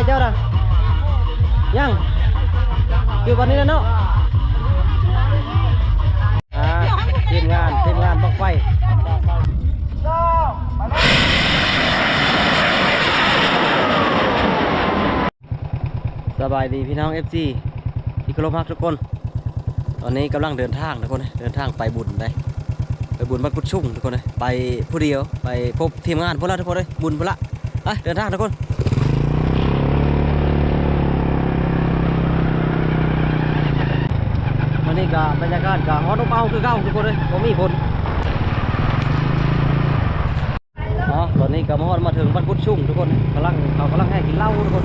เจ้าน่ะยังอยู่วันนี้แล้วเนาะทีมงานบังไฟสบายดีพี่น้อง FC ที่เคารพรักทุกคนตอนนี้กำลังเดินทางทุกคนเดินทางไปบุญไปบุญบ้านกุดชุ่มทุกคนเลยไปผู้เดียวไปพบทีมงานพวกเราทุกคนเลยบุญพวกละเดินทางทุกคนวันนี้ก็บรรยากาศก็ฮอตเป้าคือเก้าทุกคนเลยผมมีผลตอนนี้ก็มาถึงบ้านกุดชุ่มทุกคนเขากำลังให้กินเหล้าทุกคน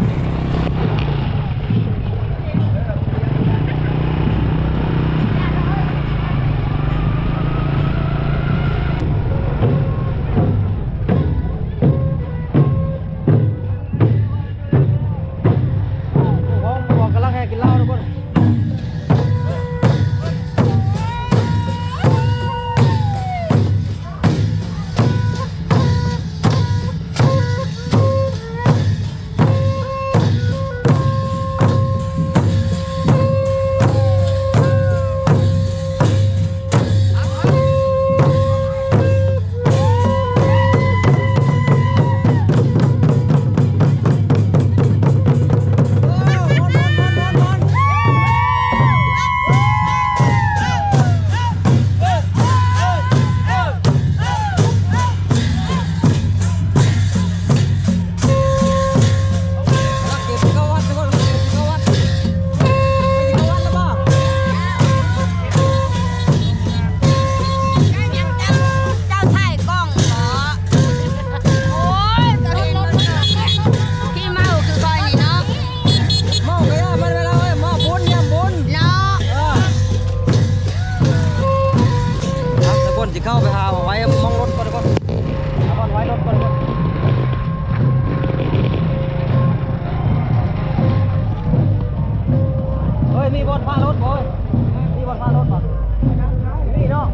เข้าไปหาไว้มองรถก่อนทุกคนเอาไว้รถก่อนเฮ้ยมีบอลพารถโว้ยมีบอลพารถป่ะนี่เนาะ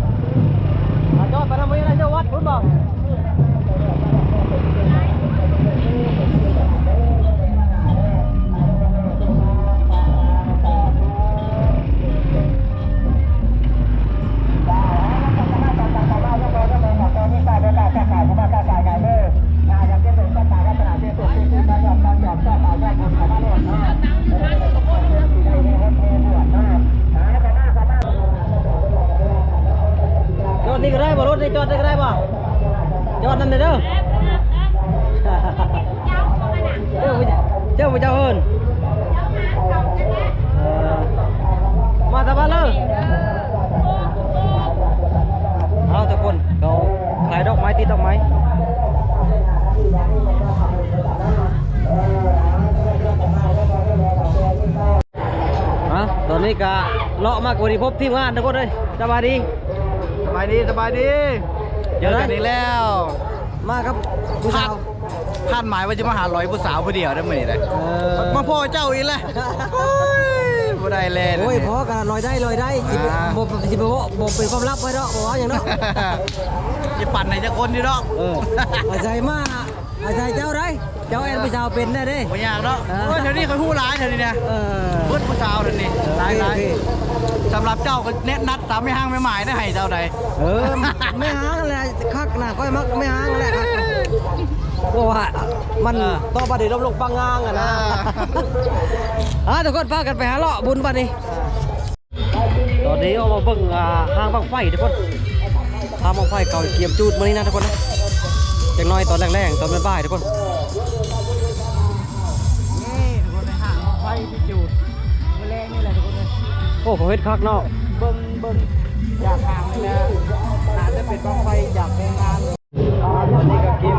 จอดไปทำไมนะเจ้าวัดคุณบอกนี่ก็ได้บ่รถนี่จอดได้ก็ได้บ่จอดนั่นเลยเด้อเจ้าเอิญมาตะบ้านเลยเอาทุกคนเขาขายดอกไม้ติดดอกไม้ตอนนี้ก็เลาะมากกว่าที่พบทีมงานทุกคนเลยสบายดีสบายดีเจอกันอีกแล้วมาครับผู้สาวคาดหมายว่าจะมาหาร้อยผู้สาวผู้เดียวได้ไหมเลยมาพ่อเจ้าอีกแล้วผู้ใดเล่นโอ้ยพ่อกันลอยได้จิบเป็นความลับไว้ดอกบอกว่าอย่างนั้นจะปั่นไหนจะคนดีดอกอาใจมากอาใจเจ้าได้เจ้าแอนผู้สาวเป็นได้ดิไม่ยากเนาะเดี๋ยวนี้เขาพูดร้ายเดี๋ยวนี้เนี่ยเพื่อนผู้สาวเดี๋ยวนี้ร้ายสำหรับเจ้าก็เน็ตนัดตามไม่ห้างไม่หมายได้ให้เจ้าใดไม่ห้างอะไรคักหนาก้อยมักไม่ห้างอะไรครับเพราะว่ามันต่อไปเดี๋ยวลงปังงางอ่ะนะทุกคนพากันไปหาเลาะบุญป่ะนี่ตอนนี้เอามาเบิ่งห้างบังไฟทุกคนห้างบังไฟเก่าเกียมจูดมานี่นะทุกคนนะจังน้อยตอนแรกๆตอนบ่ายทุกคนนี่ทุกคนในห้างบังไฟที่จูดแรงนี่แหละทุกคนเลยโอ้โหเฮ็ดคักเนาะเบิ่งอยากห่างเลยนะน่าจะเป็นบังไฟอยากเป็นงานตอนนี้ก็เกม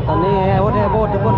ตอนนี้แฮโบดทุกคน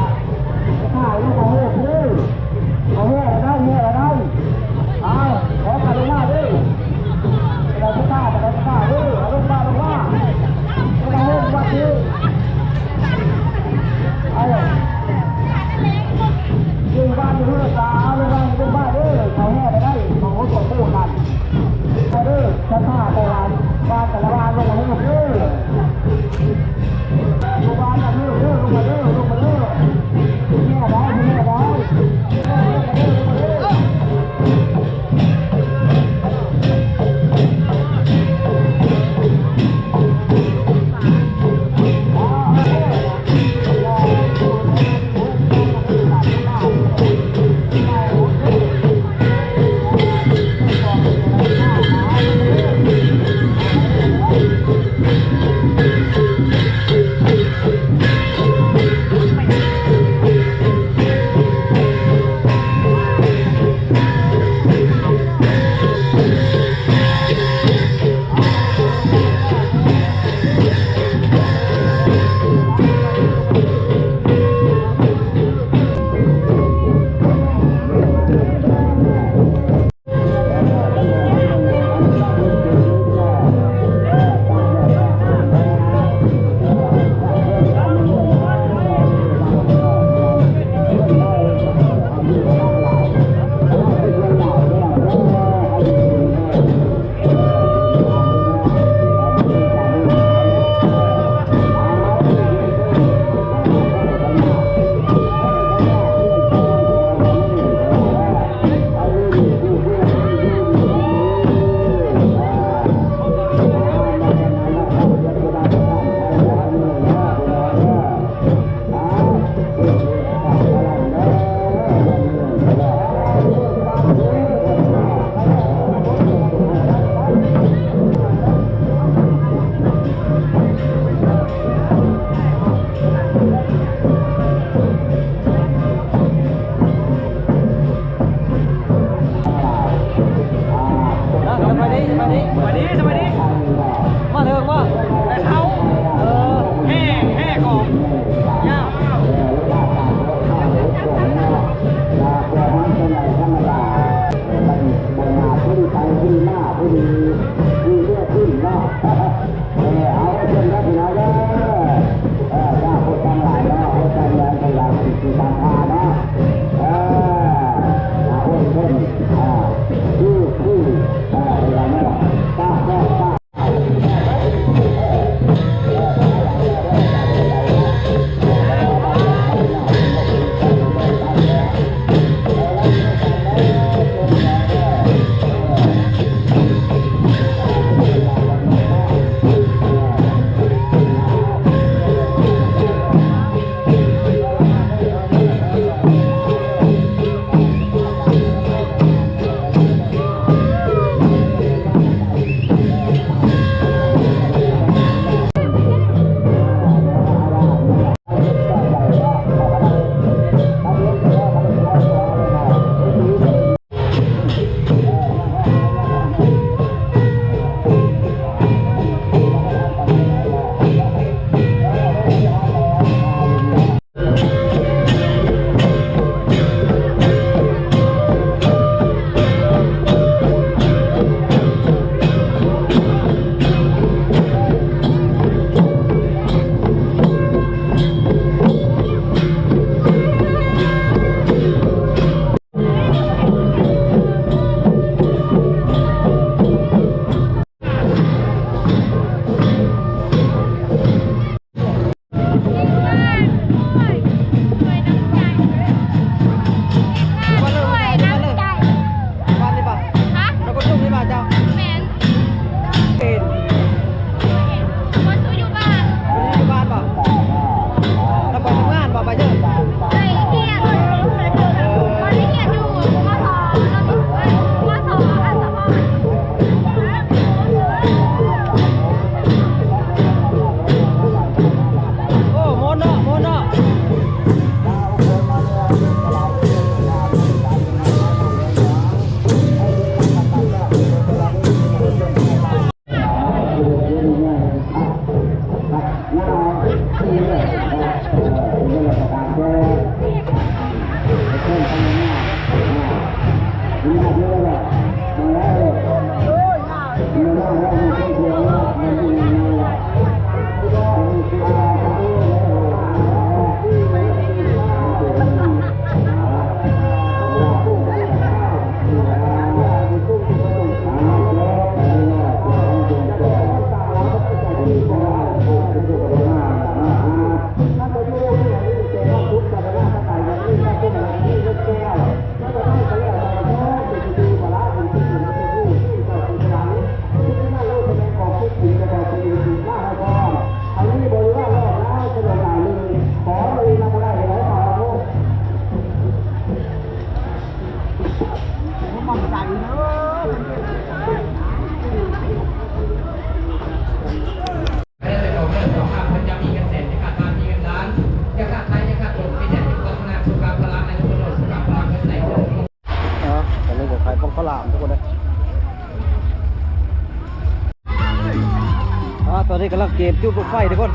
ตอนนี้กำลังเกมจุดลูกไฟทุกคน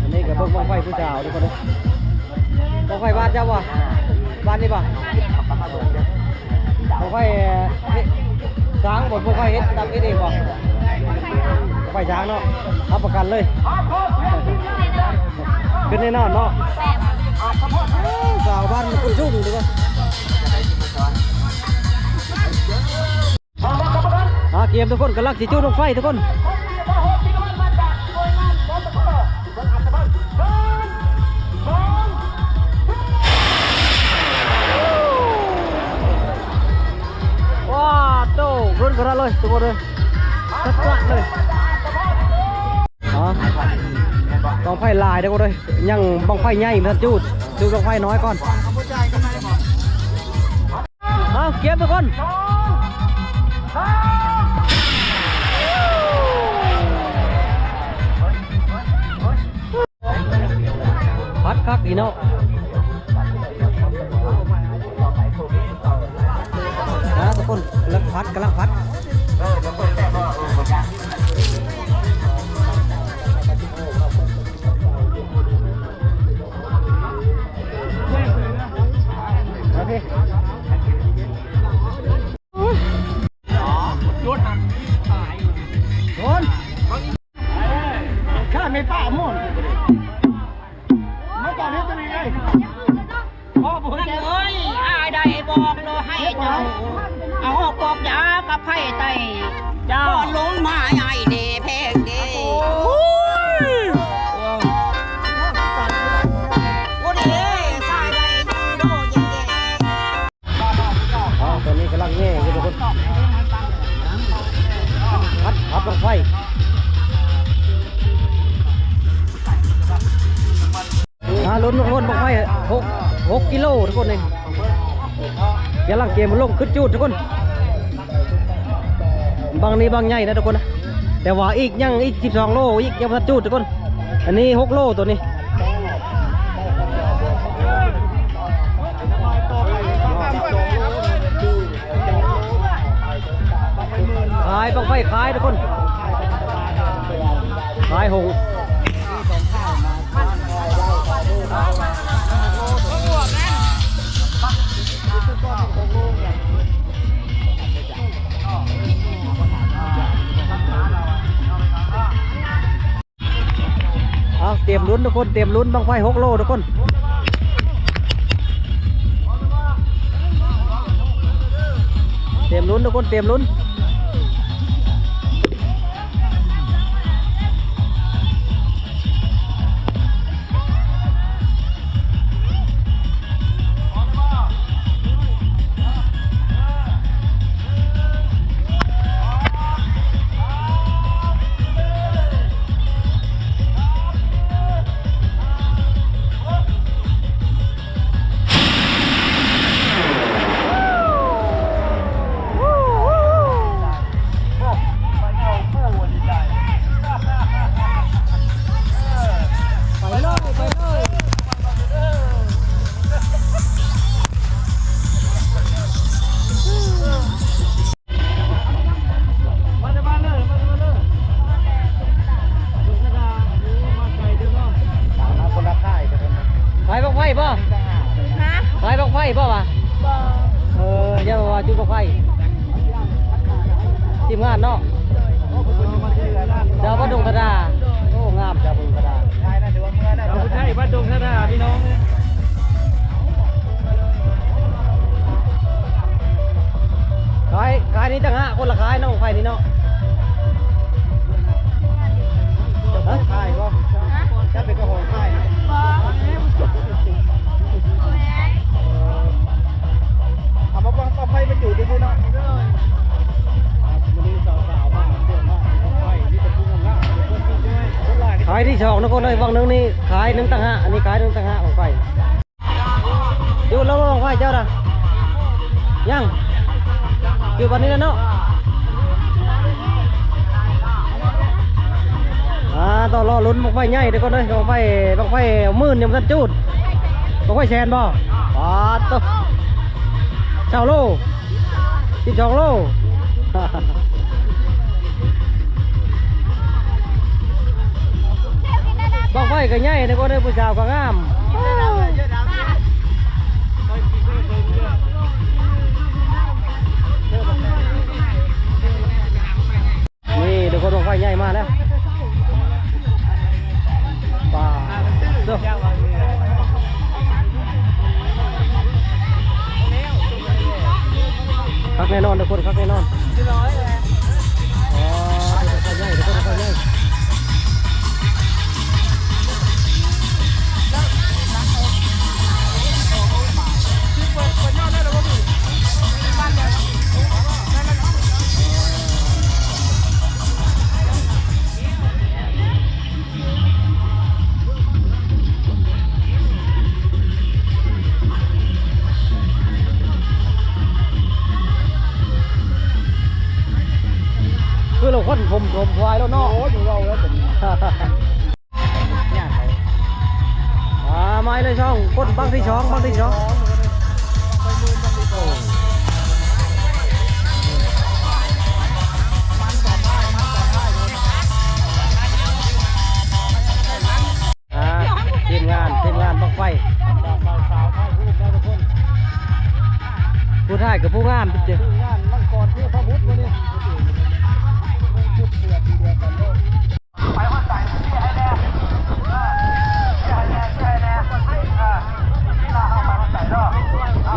อันนี้กับเบิ้งบังไฟผู้สาวทุกคนเลยบังไฟบ้านเจ้าวะบ้านนี่ป่ะบังไฟช้างบนบังไฟเฮ็ดตามเฮ็ดเองป่ะบังไฟช้างเนาะรับประกันเลยขึ้นแน่นอนเนาะสาวบ้านคุณชุ่มทุกคนเกมทุกคนกำลังสิจุดลูกไฟทุกคนว้าโต้รุ่นกระเลยทุกคนเลยชัดจัดเลยบังไฟลายทุกคนเลยยังบังไฟใหญ่มันจุดบังไฟน้อยก่อนเกมทุกคนพัดคักอีเนาะทุกคนกำลังพัดโอเคโดนข้าไม่ป้ามุ่นไม่ต่อเนื่องกันเลยพ่อบุญเอ้ยอายได้บอกเลยให้เจ้าเอาปอกยากับไผ่ไตเจ้าลงมาใหญ่เดแพงเดตอนนี้กำลังแง่กันทุกคนพัดลงไฟลุ้นทุกคนลงไฟ6 กิโลทุกคนเองกำลังเกมมันลงขึ้นจุดทุกคนบางนี้บางใหญ่นะทุกคนนะแต่ว่าอีก12 โลอีกยังพัดจุดทุกคนอันนี้6 โลตัวนี้ขายบังไฟขายทุกคนขายหงเตรียมลุ้นทุกคนเตรียมลุ้นบังไฟ6 โลทุกคนเตรียมลุ้นทุกคนเตรียมลุ้นเดี๋ยวว่าจุดบังไฟทีมงานเนาะเจ้าบ้านดงธดาโอ้งามเจ้าบ้านดงธดาใช่บ้านดงธดาพี่น้องขายนี้ต่างหากคนละขายเนาะไฟนี้เนาะขายก็จะเป็นกระหองขายเอาไฟไปจุดด้วยเนาะขายที่2นะคนเลยวังนึงนี่ขาย1 ต่างหากอันนี้ขาย1 ต่างหากของไฟอยู่แล้วของไฟเจ้าน่ะยังอยู่วันนี้แล้วเนาะต่อรอลุ้นบังไฟใหญ่เดี๋ยวก่อนเลยบังไฟ10,000ยังไม่ทันจุดบังไฟแสนบ่ตัว เช้าโล12 โล บังไฟก็ใหญ่นะก็ได้ผู้สาวก็งามนี่เดี๋ยวคนบังไฟใหญ่มาแล้วป่าเด้อคักแน่นอนทุกคนคักแน่นอนอ๋อเดี๋ยวคนใหญ่เดี๋ยวคนใหญ่คือเราคนผมควายแล้วเนาะโอ้ยเราแล้วผมไม้เลยช่องคนบางที่ช่องทีมงานบังไฟผู้ถ่ายกับผู้งานพี่เจ้ามังกรเทพบุตรวันนี้ไปห้องใส่ที่ให้แน่ที่ลาเข้าไปห้องใส่เนาะเต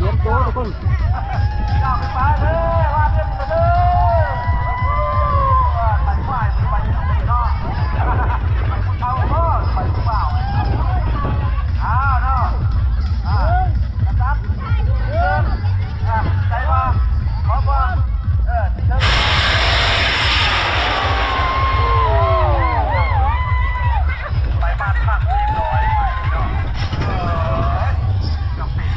รียมตัวทุกคนเจ้าไปเลยว่าเต็มเลยไปไหว้ไปเนาะไปผู้เฒ่าเนาะไปผู้บ่าวอ้าวเนาะจับใจว่าขอว่าไปบ้านพักเรียบร้อยเนาะกับเป็ด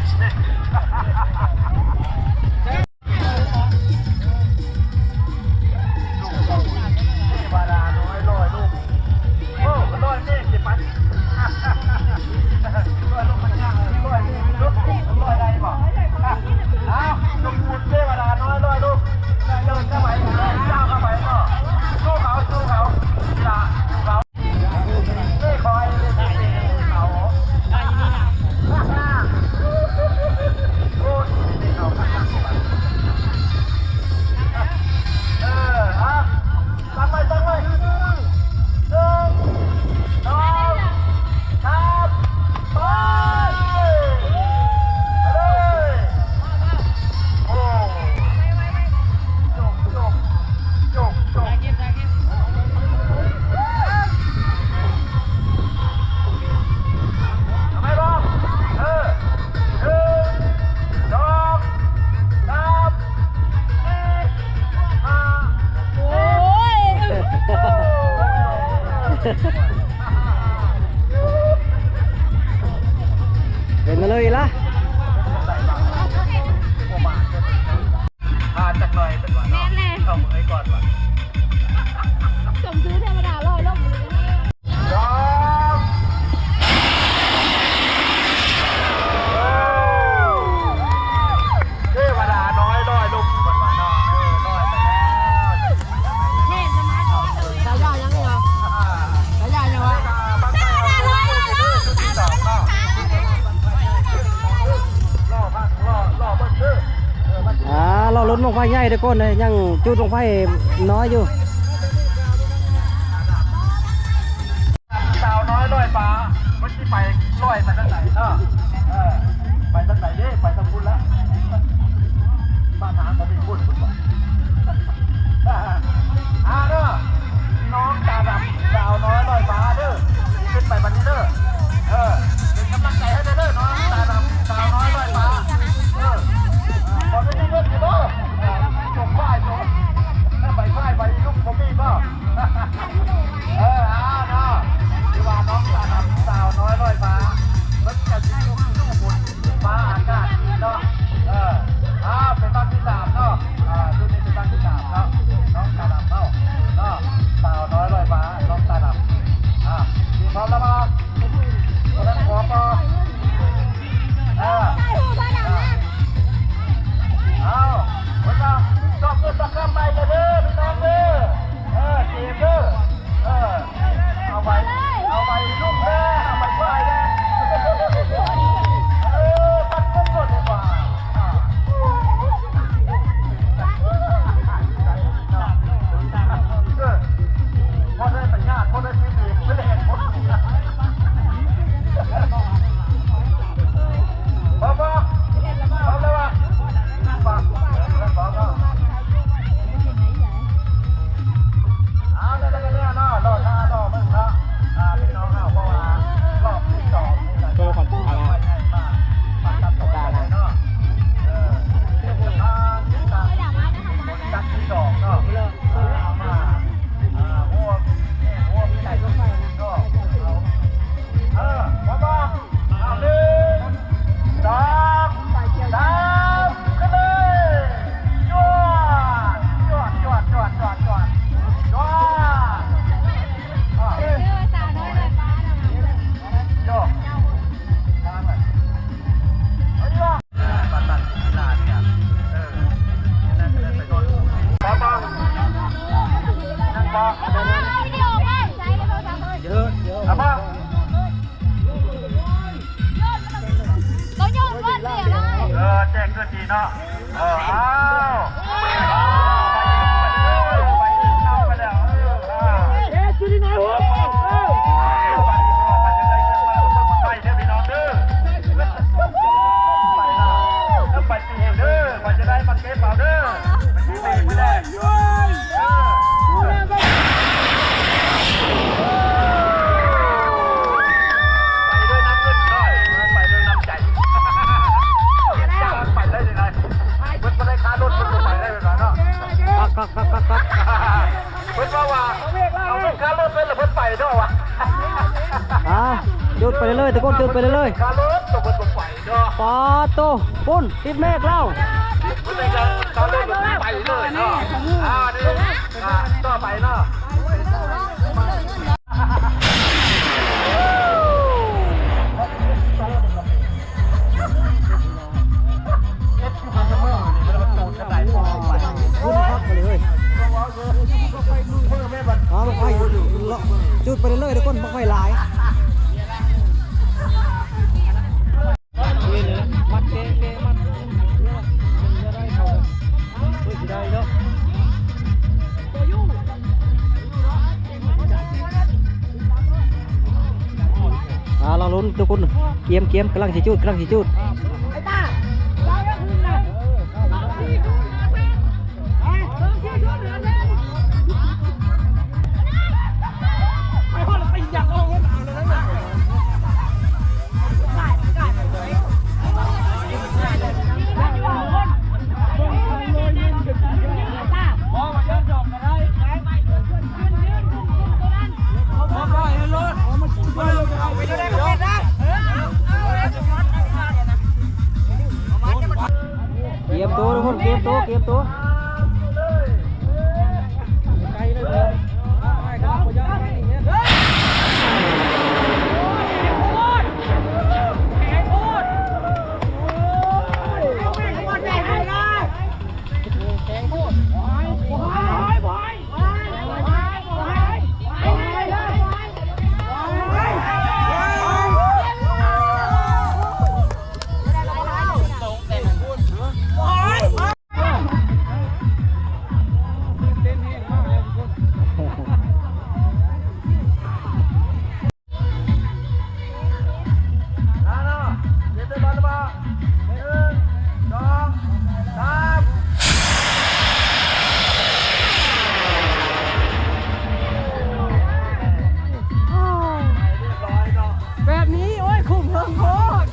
นี่วาดาน้อยลอยลูกโอ้ลอยเมฆเจ็บปันลอยลูกมันยากลอยลูกลอยได้บ่อ้าวลูกพูดเทวดาน้อยลอยลูกเดินเข้าไปเจ้าเข้าไปก็สู้เขาอย่าสู้เขาไม่คอยเขาโอ้ยเขาตั้งไว้1 2 3ไปเลยโอ้โยกทำไมบ้าง1 2 3 4 5โอ้ยเป็นมาเลยล่ะจากหน่อยเป็นวันเข้ามือก่อนว่ะสมซื้อเทวดาลอยลงเลยเทวดาน้อยลอยลงบนวันน้อยลอยไปแล้วเห็นสมาร์ทโฟนเลยสายยายังไงเหรอสายยายังวะเราลุ้นลงไฟใหญ่ทุกคนเลยยังจุดลงไฟน้อยอยู่สาวน้อยลอยฟ้ามันที่ไปลอยไปทางไหนไปทางไหนดิไปทางคุณแล้วบ้านหางเขาไม่พูดคุณว่าเด้อน้องตาดำสาวน้อยลอยฟ้าเด้อขึ้นไปบันนี้เด้อเป็นกำลังใจให้เด้อน้องตาดำสาวน้อยลอยฟ้าพอไม่ได้เงินอยู่เนาะจบฝ่ายจบไปฝ่ายไปลูกผมมีก็เนาะที่ว่าน้องตาดำสาวน้อยลอยฟ้ารถจักรยาน แจ้งเกินทีเนาะอ้าว จุดที่ไหนวะไปเด้อพี่น้องเด้อไปตีเด้อไปจะได้มาเก็บเอาเด้อไปตีไม่ได้เพิ่นว่าเอาเงินค่ารถเป็นหรือเพิ่นไปด้วยวะจุดไปเลยตะโกนจุดไปเลยค่ารถตกเป็นไปด้วยปอโตปุ้นติดเมฆเล่าเพิ่นจะค่ารถไปเลยเนาะนี่ต่อไปเนาะจุดไปเลยทุกคนไม่ค่อยหลายมัดเก๋มัดเราลุ้นทุกคนเกียมกำลังสิจุดเก็บตัวทุกคนเก็บตัวแบบนี้โอ้ยคุ้มเพิ่มโคตร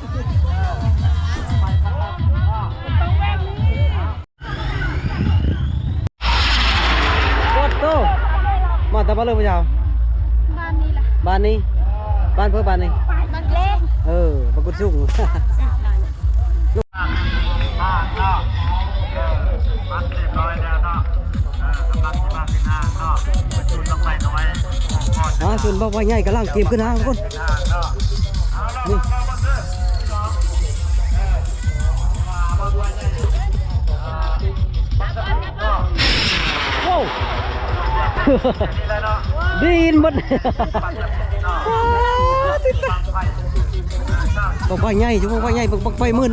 โตมาแต่บ้านเลยพี่ชาวบ้านนี้ล่ะบ้านเพื่อบ้านนี้บ้านเล็กปรากฏสุ่งมันเรียบร้อยแล้วเนาะกำลังจะมาขึ้นห้างเนาะจุดลงไปหน่อยส่วนบ่าวใหญ่กำลังเก็บขึ้นห้างทุกคนนี่โอ้ดีนหมดบังไฟใหญ่จุ๊บบังไฟใหญ่บังไฟมื่น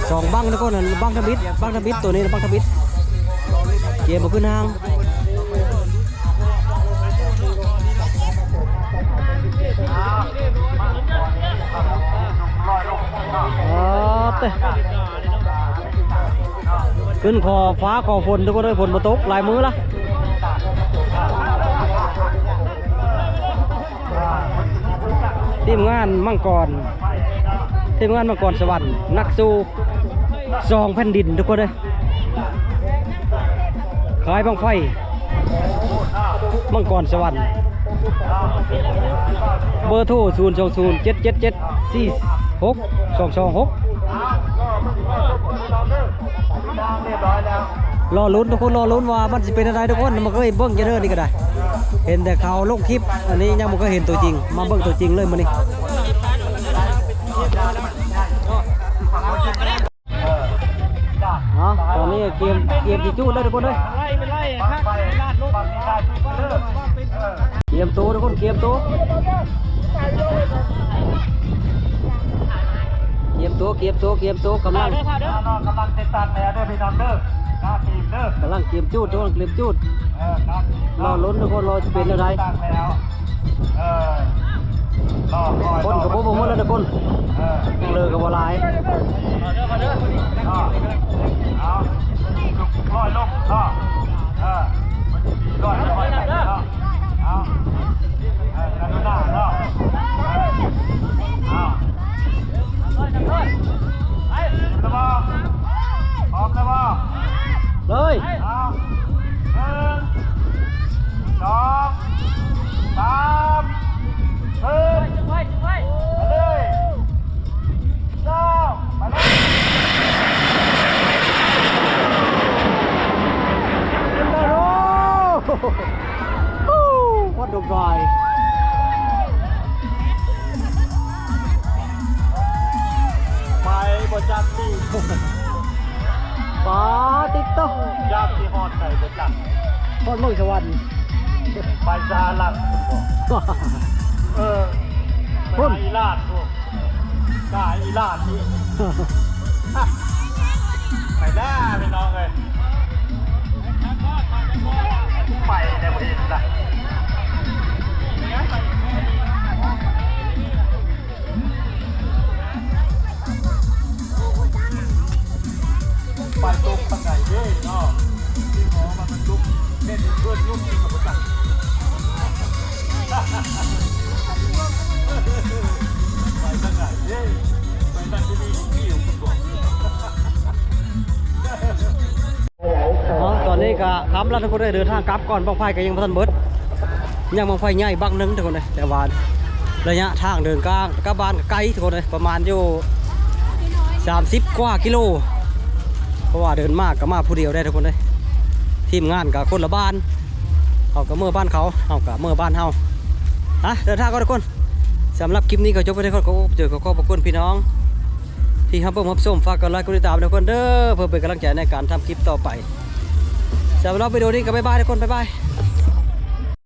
สองบังทุกคนบังทบิดตัวนี้บังทบิดเก็บมาขึ้นห้างขึ้นคอฟ้าคอฝนทุกคนเลยฝนมาตกลายมือละทีมงานมังกรสวรรค์นักสู้ซองแผ่นดินทุกคนเลยขายบังไฟมังกรสวรรค์เบอร์โทร02077746226รอลุ้นทุกคนรอลุ้นว่ามันจะเป็นอะไรทุกคนมาเคยเบิ้งเยอะนี่ก็ได้เห็นแต่เขาลงคลิปอันนี้ยังไม่เคยเห็นตัวจริงมาเบิ้งตัวจริงเลยมันนี่ตอนนี้เกมจีจู้เลยทุกคนเลยเกม ยมตัวทุกคนเตรียมตัวกำลัง น้องกำลังติดตามแนวด้วยพี่น้องเด้อหน้าทีมเด้อก ำลังเตรียมจูดหน้าทีม รอลุ้นทุกคนรอจะเป็นอะไร ติดตามแนวรอคอย คนกับพวกผมหมดแล้วทุกคนยังเลยกับวลาย เอาลอยลงมันจะมีลอยลอยไปเอากันหน้าเอาพร้อมแล้วบ่ เลย เอา1 2 3ไปเลยเจ้าไปเลย วัดดงดอย ไปบนจันที่ ปาติโต ยามที่ฮอดไก่บนจัน พอดเมืองสวรรค์ ไปซาลังคุณอีลาดพวกกาอีลาดนี่ไปหน้าไปน้องเลยไปในประเทศละไปตรงทางไหนเด้เนาะที่หมอมันลุกเล่นเพื่อนลุกที่กับประจักษ์ไปทางไหนเด้ไปทางที่นี่ที่อยู่คุณบอก ตอนนี้ก็คำแล้วทุกคนได้เดินทางกลับก่อนบังไฟก็ยังไม่ทันเบิดยังบังไฟใหญ่บังนึงทุกคนเลยแต่ว่าระยะทางเดินกลางกลับบ้านไกลทุกคนเลยประมาณอยู่30 กว่ากิโลเพราะว่าเดินมากก็มาผู้เดียวได้ทุกคนเลยทีมงานกับคนละบ้านเขากับเมื่อบ้านเขากับเมื่อบ้านเฮาเดินทางก็ทุกคนสำหรับคลิปนี้ก็จบไปได้ก็เจอขอบคุณพี่น้องที่รับชมฝากกดไลค์กดติดตามทุกคนเด้อเพื่อเป็นกำลังใจในการทำคลิปต่อไปสำหรับวิดีโอนี้ก็บ๊ายบายทุกคนบ๊ายบาย